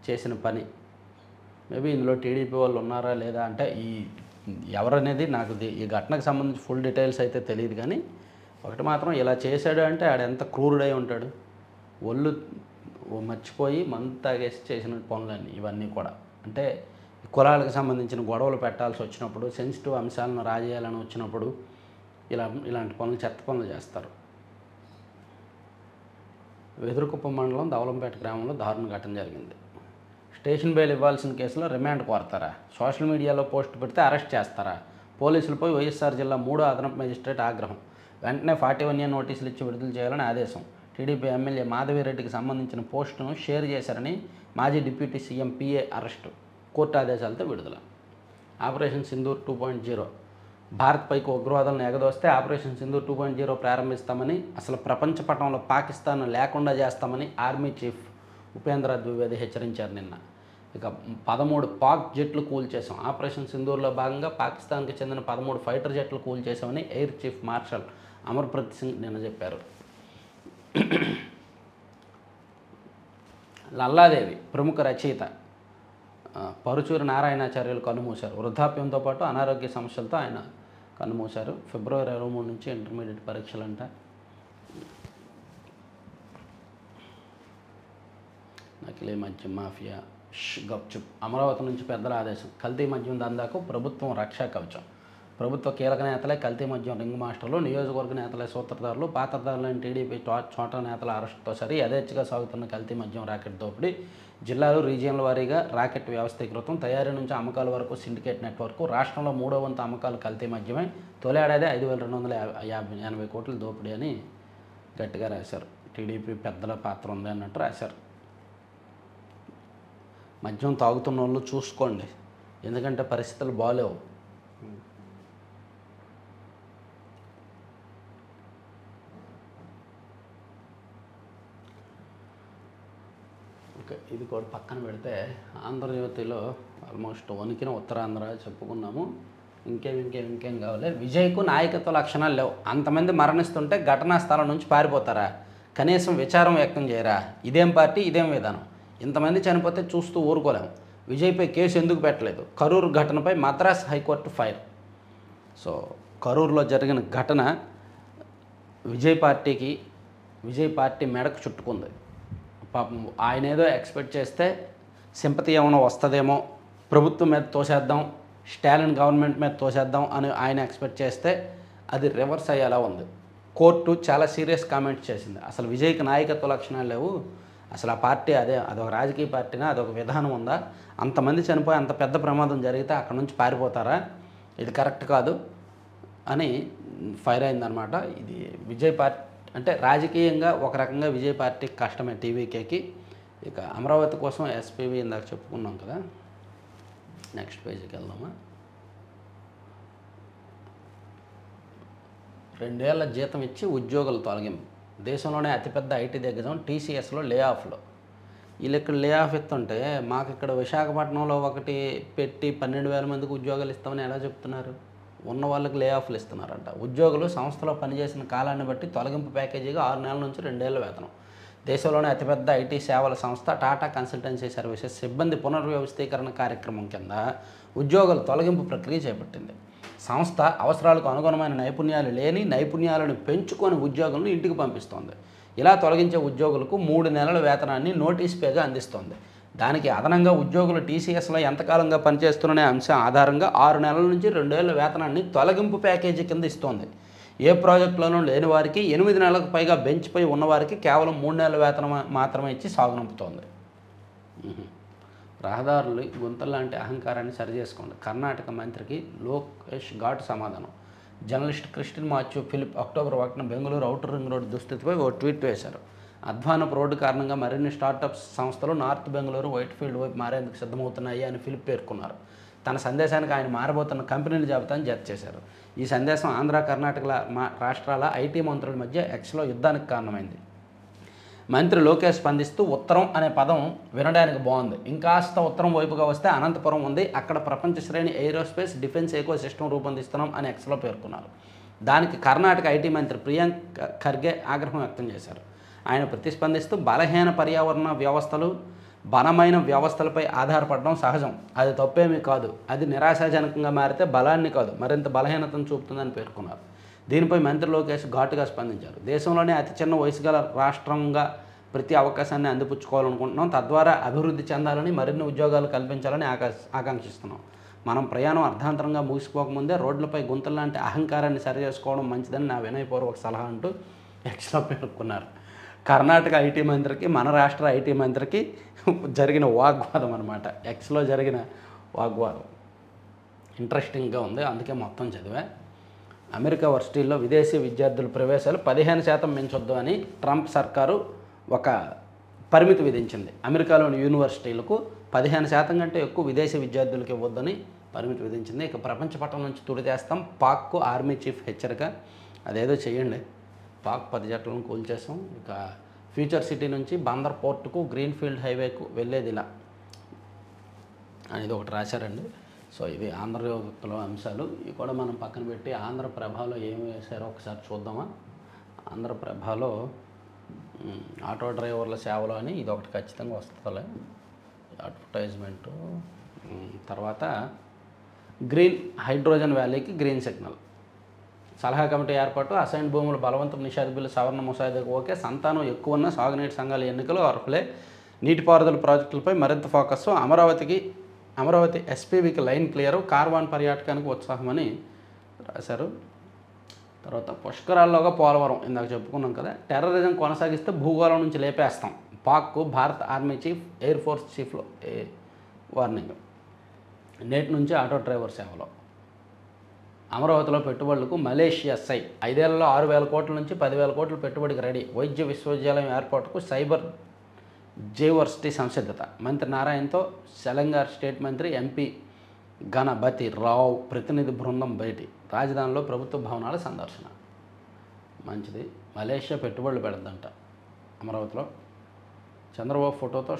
చేసిన పని. మేబీ ఇందులో టీడీపీ వాళ్ళు ఉన్నారా లేదా అంటే ఎవరనేది నాకు ఈ ఘటనకు సంబంధించి ఫుల్ డీటెయిల్స్ అయితే తెలియదు. కానీ ఒకటి మాత్రం, ఇలా చేశాడు అంటే ఆడు ఎంత క్రూరుడై ఉంటాడు. ఒళ్ళు మర్చిపోయి మందు తాగేసి చేసిన పనులన్నీ ఇవన్నీ కూడా. అంటే కులాలకు సంబంధించిన గొడవలు పెట్టాల్సి వచ్చినప్పుడు, సెన్సిటివ్ అంశాలను రాజేయాలని వచ్చినప్పుడు ఇలాంటి పనులు, చెత్త పనులు చేస్తారు. వెదురుకుప్పం మండలం దవలంపేట గ్రామంలో దారుణ ఘటన జరిగింది. స్టేషన్ బెయిల్ ఇవ్వాల్సిన కేసులో రిమాండ్ కోరతారా? సోషల్ మీడియాలో పోస్ట్ పెడితే అరెస్ట్ చేస్తారా? పోలీసులపై వైఎస్ఆర్ జిల్లా 3వ అదనపు మేజిస్ట్రేట్ ఆగ్రహం. వెంటనే 41A నోటీసులు ఇచ్చి విడుదల చేయాలని ఆదేశం. టీడీపీ ఎమ్మెల్యే మాధవిరెడ్డికి సంబంధించిన పోస్టును షేర్ చేశారని మాజీ deputy CM PA arrest. Court ఆదేశాలతో విడుదల. ఆపరేషన్ సింధూర్ 2.0. భారత్ పైకి ఉగ్రవాదులను ఎగదోస్తే ఆపరేషన్ సింధూర్ 2.0 ప్రారంభిస్తామని, అసలు ప్రపంచ పటంలో పాకిస్తాన్ లేకుండా చేస్తామని ఆర్మీ చీఫ్ ఉపేంద్ర ద్వివేది హెచ్చరించారు నిన్న. ఇక 13 పాక్ జెట్లు కూల్చేశాం. ఆపరేషన్ సింధూర్లో భాగంగా పాకిస్తాన్కి చెందిన 13 ఫైటర్ జెట్లు కూల్చేశామని air chief marshal Amarpreet Singh నిన్న చెప్పారు. లల్లాదేవి ప్రముఖ రచయిత పరుచూరి నారాయణాచార్యులు కన్నుమూశారు. వృద్ధాప్యంతో పాటు అనారోగ్య సమస్యలతో ఆయన కన్నుమూశారు. ఫిబ్రవరి 23 నుంచి ఇంటర్మీడియట్ పరీక్షలంట. నకిలీ మద్యం మాఫియా గప్చుప్. అమరావతి నుంచి పెద్దల ఆదేశం. కల్తీ మద్యం దందాకు ప్రభుత్వం రక్షా కవచం. ప్రభుత్వ కీలక నేతలే కల్తీ మద్యం రింగ్ మాస్టర్లు, నియోజకవర్గ నేతలే సూత్రధారులు, పాత్రధారులైన టీడీపీ చోటా నేతల అరెస్టుతో సరి యథేచ్ఛగా సాగుతున్న కల్తీ మద్యం రాకెట్ దోపిడీ. జిల్లాలు, రీజియన్ల వారీగా రాకెట్ వ్యవస్థీకృతం. తయారీ నుంచి అమ్మకాల వరకు సిండికేట్ నెట్వర్క్. రాష్ట్రంలో 3వ వంతు అమ్మకాలు కల్తీ మద్యమే. తొలేడాది 5,280 కోట్ల దోపిడీ అని గట్టిగా రాశారు. టీడీపీ పెద్దల పాత్ర ఉంది అన్నట్టు రాశారు. మద్యం తాగుతున్న వాళ్ళు చూసుకోండి, ఎందుకంటే పరిస్థితులు బాగాలేవు. ఓకే, ఇది కూడా పక్కన పెడితే ఆంధ్రజ్యోతిలో ఆల్మోస్ట్ వణికిన ఉత్తరాంధ్ర చెప్పుకున్నాము. ఇంకేం కావాలి? విజయ్కు నాయకత్వ లక్షణాలు లేవు. అంతమంది మరణిస్తుంటే ఘటనా స్థలం నుంచి పారిపోతారా? కనీసం విచారం వ్యక్తం చేయరా? ఇదేం పార్టీ, ఇదేం విధానం? ఇంతమంది చనిపోతే చూస్తూ ఊరుకోలేము. విజయ్పై కేసు ఎందుకు పెట్టలేదు? కరూరు ఘటనపై మద్రాస్ హైకోర్టు ఫైర్. సో కరూరులో జరిగిన ఘటన విజయ్ పార్టీ మెడకు చుట్టుకుంది. పాపం ఆయన ఏదో ఎక్స్పెక్ట్ చేస్తే సింపతి ఏమైనా వస్తుందేమో, ప్రభుత్వం మీద తోసేద్దాం, స్టాలిన్ గవర్నమెంట్ మీద తోసేద్దాం అని ఆయన ఎక్స్పెక్ట్ చేస్తే అది రివర్స్ అయ్యేలా ఉంది. కోర్టు చాలా సీరియస్ కామెంట్స్ చేసింది. అసలు విజయ్కి నాయకత్వ లక్షణాలు లేవు, అసలు ఆ పార్టీ అదొక రాజకీయ పార్టీనా, అదొక విధానం ఉందా? అంతమంది చనిపోయి అంత పెద్ద ప్రమాదం జరిగితే అక్కడ నుంచి పారిపోతారా? ఇది కరెక్ట్ కాదు అని ఫైర్ అయిందనమాట. ఇది విజయ్ పార్టీ అంటే రాజకీయంగా ఒక రకంగా విజయ్ పార్టీకి కష్టమే, టీవీకేకి. ఇక అమరావతి కోసం ఎస్పీవి ఇందాక చెప్పుకున్నాం కదా. నెక్స్ట్ పేజీకి వెళ్దామా. 2 ఏళ్ల జీతం ఇచ్చి ఉద్యోగుల తొలగింపు. దేశంలోనే అతిపెద్ద ఐటీ దిగ్గజం టీసీఎస్లో లే ఆఫ్లో. వీళ్ళు ఇక్కడ లే ఆఫ్ ఇస్తుంటే మాకు ఇక్కడ విశాఖపట్నంలో ఒకటి పెట్టి 12,000 మందికి ఉద్యోగాలు ఇస్తామని ఎలా చెప్తున్నారు? ఉన్న వాళ్ళకి లే ఆఫ్లు ఇస్తున్నారంట. ఉద్యోగులు సంస్థలో పనిచేసిన కాలాన్ని బట్టి తొలగింపు ప్యాకేజీగా 6 నెలల నుంచి 2 ఏళ్ల వేతనం. దేశంలోనే అతిపెద్ద ఐటీ సేవల సంస్థ టాటా కన్సల్టెన్సీ సర్వీసెస్ సిబ్బంది పునర్వ్యవస్థీకరణ కార్యక్రమం కింద ఉద్యోగుల తొలగింపు ప్రక్రియ చేపట్టింది. సంస్థ అవసరాలకు అనుగుణమైన నైపుణ్యాలు లేని నైపుణ్యాలను పెంచుకొని ఉద్యోగులను ఇంటికి పంపిస్తోంది. ఇలా తొలగించే ఉద్యోగులకు 3 నెలల వేతనాన్ని నోటీస్ పేగా అందిస్తోంది. దానికి అదనంగా ఉద్యోగులు టీసీఎస్లో ఎంతకాలంగా పనిచేస్తున్న అంశం ఆధారంగా 6 నెలల నుంచి 2 ఏళ్ల వేతనాన్ని తొలగింపు ప్యాకేజీ కింద ఇస్తోంది. ఏ ప్రాజెక్టులోనూ లేని వారికి 8 నెలలకు పైగా బెంచ్పై ఉన్నవారికి కేవలం 3 నెలల వేతనం మాత్రమే ఇచ్చి సాగునంపుతోంది. రహదారులు గుంతలు లాంటి అహంకారాన్ని సరిచేసుకోండి. కర్ణాటక మంత్రికి లోకేష్ ఘాటు సమాధానం. Journalist Kristin Mathew Philip October 1న బెంగళూరు ఔటర్ రింగ్ రోడ్డు దుస్థితిపై ఓ ట్వీట్ వేశారు. అధ్వానపు రోడ్డు కారణంగా మరిన్ని స్టార్టప్స్ సంస్థలు నార్త్ బెంగళూరు వైట్ఫీల్డ్ వైపు మారేందుకు సిద్ధమవుతున్నాయి అని ఫిలిప్ పేర్కొన్నారు. తన సందేశానికి ఆయన మారబోతున్న కంపెనీల జాబితాను జత చేశారు. ఈ సందేశం ఆంధ్ర, కర్ణాటక రాష్ట్రాల ఐటీ మంత్రుల మధ్య ఎక్స్లో యుద్ధానికి కారణమైంది. మంత్రి లోకేష్ స్పందిస్తూ ఉత్తరం అనే పదం వినడానికి బాగుంది, ఇంకాస్త ఉత్తరం వైపుగా వస్తే అనంతపురం ఉంది, అక్కడ ప్రపంచ శ్రేణి ఏరోస్పేస్ డిఫెన్స్ ఎకో సిస్టమ్ రూపొందిస్తున్నాం అని ఎక్స్లో పేర్కొన్నారు. దానికి కర్ణాటక ఐటీ మంత్రి ప్రియాంక్ ఖర్గే ఆగ్రహం వ్యక్తం చేశారు. ఆయన ప్రతిస్పందిస్తూ బలహీన పర్యావరణ వ్యవస్థలు బలమైన వ్యవస్థలపై ఆధారపడడం సహజం, అది తప్పేమీ కాదు, అది నిరాశాజనకంగా మారితే బలాన్ని కాదు మరింత బలహీనతను చూపుతుందని పేర్కొన్నారు. దీనిపై మంత్రి లోకేష్ ఘాటుగా స్పందించారు. దేశంలోనే అతి చిన్న వయసు గల రాష్ట్రంగా ప్రతి అవకాశాన్ని అందిపుచ్చుకోవాలనుకుంటున్నాం, తద్వారా అభివృద్ధి చెందాలని మరిన్ని ఉద్యోగాలు కల్పించాలని ఆకాంక్షిస్తున్నాం. మనం ప్రయాణం అర్ధాంతరంగా ముగిసిపోకముందే రోడ్లపై గుంతలు లాంటి అహంకారాన్ని సరిచేసుకోవడం మంచిదని నా వినయపూర్వక సలహా అంటూ ఎక్స్లో పేర్కొన్నారు. కర్ణాటక ఐటీ మంత్రికి మన రాష్ట్ర ఐటీ మంత్రికి జరిగిన వాగ్వాదం అనమాట. ఎక్స్లో జరిగిన వాగ్వాదం ఇంట్రెస్టింగ్గా ఉంది, అందుకే మొత్తం చదివా. అమెరికా వర్సిటీల్లో విదేశీ విద్యార్థుల ప్రవేశాలు 15% మించొద్దు అని ట్రంప్ సర్కారు ఒక పరిమితి విధించింది. అమెరికాలోని యూనివర్సిటీలకు 15% కంటే ఎక్కువ విదేశీ విద్యార్థులకు ఇవ్వద్దని పరిమితి విధించింది. ఇక ప్రపంచ పటం నుంచి తుడిచేస్తాం, పాక్కు ఆర్మీ చీఫ్ హెచ్చరిక. అదేదో చేయండి, పాక్ 10 జట్లను కూల్చేసాం. ఇక ఫ్యూచర్ సిటీ నుంచి బందర్ పోర్టుకు గ్రీన్ఫీల్డ్ హైవేకు వెళ్ళేది ఇలా అనేది ఒకటి రాశారండి. సో ఇది ఆంధ్రజ్యోతిలో అంశాలు. ఇవి కూడా మనం పక్కన పెట్టి ఆంధ్రప్రభలో ఏమి వేశారో ఒకసారి చూద్దామా. ఆంధ్రప్రభలో ఆటో డ్రైవర్ల సేవలు అని ఇది ఒకటి ఖచ్చితంగా వస్తుందిలే అడ్వర్టైజ్మెంటు. తర్వాత గ్రీన్ హైడ్రోజన్ వ్యాలీకి గ్రీన్ సిగ్నల్. సలహా కమిటీ ఏర్పాటు, అసైన్ భూముల బలవంతం నిషేధ బిల్లు సవరణ ముసాయిదాకు ఓకే, సంతానం ఎక్కువన్న సాగునీటి సంఘాల ఎన్నికలు అర్హులే, నీటిపారుదల ప్రాజెక్టులపై మరింత ఫోకస్, అమరావతి ఎస్పీవికి లైన్ క్లియర్, కార్వాన్ పర్యాటకానికి ఉత్సాహమని రాశారు. తర్వాత పుష్కరాల్లోగా పోలవరం ఇందాక చెప్పుకున్నాం కదా. టెర్రరిజం కొనసాగిస్తే భూగోళం నుంచి లేపేస్తాం, పాక్కు భారత ఆర్మీ చీఫ్ ఎయిర్ ఫోర్స్ చీఫ్లో వార్నింగ్. నేటి నుంచి ఆటో డ్రైవర్ సేవలో. అమరావతిలో పెట్టుబడులకు మలేషియా 5 ఏళ్లలో 6,000 కోట్ల నుంచి 10,000 కోట్ల పెట్టుబడికి రెడీ. వైద్య విశ్వవిద్యాలయం ఏర్పాటుకు సైబర్ జైవర్సిటీ సంసిద్ధత. మంత్రి నారాయణతో సెలంగార్ స్టేట్ మంత్రి ఎంపీ గణపతి రావు ప్రతినిధి బృందం భేటీ. రాజధానిలో ప్రభుత్వ భవనాల సందర్శన. మంచిది. మలేషియా పెట్టుబడులు పెడద్దంట అమరావతిలో. చంద్రబాబు ఫోటోతో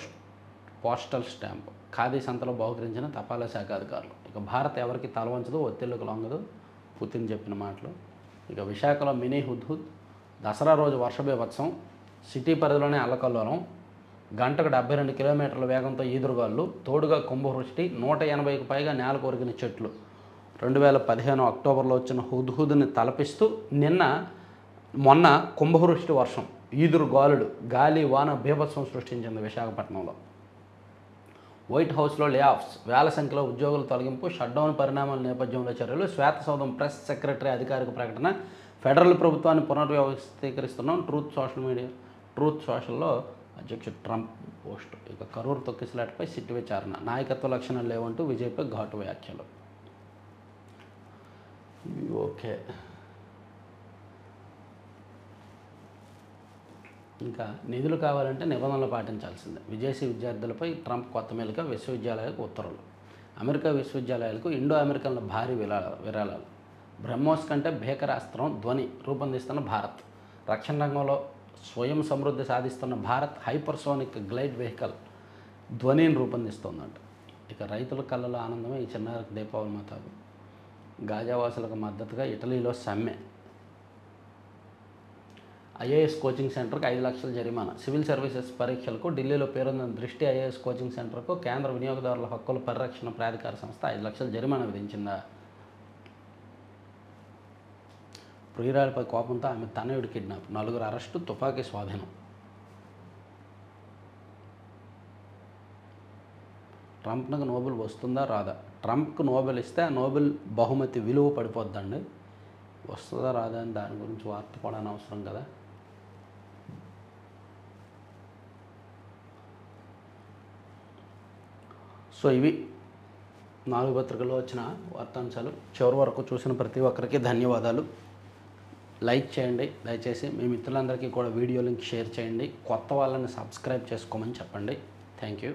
పోస్టల్ స్టాంపు. ఖాదీ సంతలో బహుకరించిన తపాలా శాఖ అధికారులు. ఇక భారత్ ఎవరికి తలవంచదు, ఒత్తిళ్లకు లొంగదు, పుతిన్ చెప్పిన మాటలు. ఇక విశాఖలో మినీ హుద్హుద్. దసరా రోజు వర్ష బీభత్సం. సిటీ పరిధిలోనే అల్లకల్లోలం. గంటకు 72 కిలోమీటర్ల వేగంతో ఈదురుగాళ్ళు. తోడుగా కుంభవృష్టి. 180కు పైగా నేల కొరిగిన చెట్లు. 2015 అక్టోబర్లో వచ్చిన హుద్హుద్ని తలపిస్తూ మొన్న కుంభవృష్టి వర్షం, ఈదురుగాలుడు, గాలి వాన బీభత్సం సృష్టించింది విశాఖపట్నంలో. వైట్ హౌస్లో లే ఆఫ్స్. వేల సంఖ్యలో ఉద్యోగుల తొలగింపు, షట్డౌన్ పరిణామాల నేపథ్యంలో చర్యలు. శ్వేతసౌధం ప్రెస్ సెక్రటరీ అధికారిక ప్రకటన. ఫెడరల్ ప్రభుత్వాన్ని పునర్వ్యవస్థీకరిస్తున్నాం. ట్రూత్ సోషల్లో అధ్యక్షుడు ట్రంప్ పోస్ట్. ఇక కరూరు తొక్కిసలాటపై సిట్ విచారణ. నాయకత్వ లక్షణాలు లేవంటూ విజయ్పై ఘాటు వ్యాఖ్యలు. ఓకే, ఇంకా నిధులు కావాలంటే నిబంధనలు పాటించాల్సిందే. విదేశీ విద్యార్థులపై ట్రంప్ కొత్త మెలిక, విశ్వవిద్యాలయాలకు ఉత్తర్వులు. అమెరికా విశ్వవిద్యాలయాలకు ఇండో అమెరికన్ల భారీ విరాళాలు. బ్రహ్మోస్ కంటే భీకరాస్త్రం ధ్వని రూపొందిస్తున్న భారత్. రక్షణ రంగంలో స్వయం సమృద్ధి సాధిస్తున్న భారత్ హైపర్సోనిక్ గ్లైడ్ వెహికల్ ధ్వనిని రూపొందిస్తోందంట. ఇక రైతుల కళ్ళలో ఆనందమే ఈ చిన్నారికి దీపావళి మతాబు. గాజావాసులకు మద్దతుగా ఇటలీలో సమ్మె. ఐఏఎస్ కోచింగ్ సెంటర్కి 5 లక్షల జరిమానా. సివిల్ సర్వీసెస్ పరీక్షలకు ఢిల్లీలో పేరొందిన దృష్టి ఐఏఎస్ కోచింగ్ సెంటర్కు కేంద్ర వినియోగదారుల హక్కుల పరిరక్షణ ప్రాధికార సంస్థ 5 లక్షల జరిమానా విధించిందా? ప్రియురాలిపై కోపంతో ఆమె తనయుడు కిడ్నాప్. 4 అరెస్టు, తుపాకీ స్వాధీనం. ట్రంప్కి నోబెల్ వస్తుందా రాదా? ట్రంప్కి నోబెల్ ఇస్తే ఆ నోబెల్ బహుమతి విలువ పడిపోద్దండి. వస్తుందా రాదా అని దాని గురించి వార్త కూడా అనవసరం కదా. సో ఇవి 4 పత్రికల్లో వచ్చిన వార్తాంశాలు. చివరి వరకు చూసిన ప్రతి ఒక్కరికి ధన్యవాదాలు. లైక్ చేయండి దయచేసి. మీ మిత్రులందరికీ కూడా వీడియో లింక్ షేర్ చేయండి. కొత్త వాళ్ళని సబ్స్క్రైబ్ చేసుకోమని చెప్పండి. Thank you.